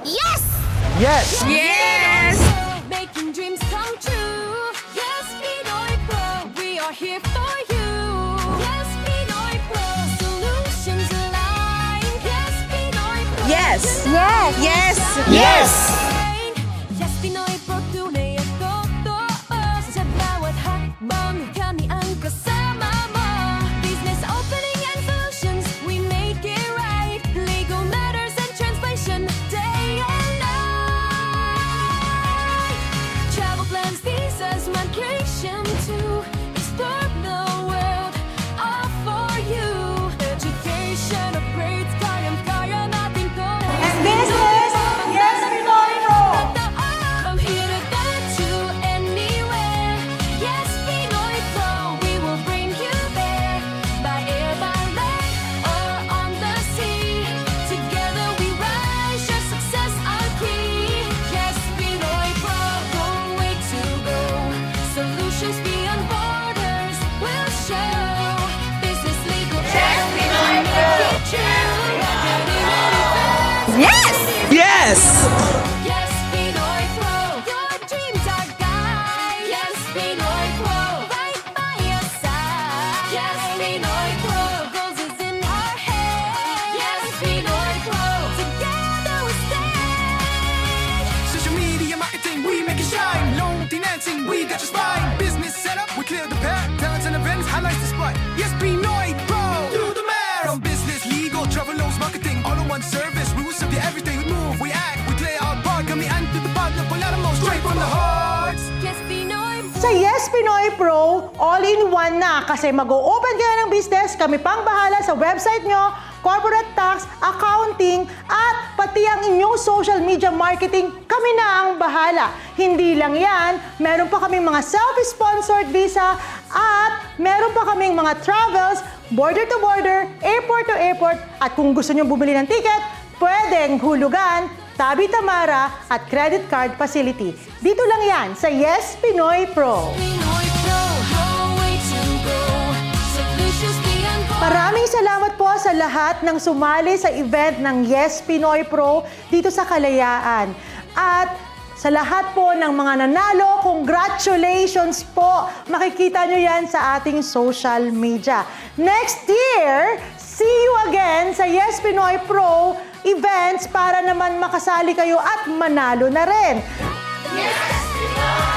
Yes! Yes! Yes! Making dreams come true. Yes, Pinoy Pro, we are here for you. Yes, Pinoy Pro, solutions align. Yes, Pinoy Pro. Yes! Yes! Yes! Yes! Yes, Pinoy Pro, tunay at totoo. Sa bawat hakbang, kami ang kasama mo. Business opening and solutions, we make it right. Legal matters and translation, day and night. Travel plans, visas, migration to explore the world, all for you. Education upgrades, kayang-kaya natin to. And business, yes, Pinoy Pro! From here to there to anywhere. Yes, Pinoy Pro, we will bring you there. By air, by land, or on the sea. Together we rise, your success our key. Yes, Pinoy Pro, no way to go. Solutions beyond borders will show. Business legal, yes, Pinoy Pro. Yes! Yes! Yes, Pinoy Pro, your dreams are guide. Yes, Pinoy Pro, right by your side. Yes, Pinoy Pro, goals is in our head. Yes, Pinoy Pro, together we stand. Social media marketing, we make it shine. Loan financing, we got your spine. Business setup, we clear the path. Talents and events, highlights the spot. Yes, Pinoy Pro, do the math. From business, legal, travel, loans, marketing, all in one service. We will serve you every day. We move, we act, we play our part. Kami ang to the part, wala mo straight from the heart. Yes, Pinoy Pro. Sa Yes Pinoy Pro, all-in-one na kasi mag-o-open kayo ng business, kami pang bahala sa website nyo, corporate tax, accounting, at pati ang inyong social media marketing, kami na ang bahala. Hindi lang yan, meron pa kaming mga self-sponsored visa at meron pa kaming mga travels, border to border, airport to airport, at kung gusto nyo bumili ng ticket, pwedeng hulugan, Tabi Tamara at credit card facility. Dito lang yan sa Yes Pinoy Pro. Pinoy Pro, no way to go. Solutions beyond borders. Maraming salamat po sa lahat ng sumali sa event ng Yes Pinoy Pro dito sa Kalayaan. At sa lahat po ng mga nanalo, congratulations po! Makikita nyo yan sa ating social media. Next year, see you again sa Yes Pinoy Pro events para naman makasali kayo at manalo na rin. Yes, Pinoy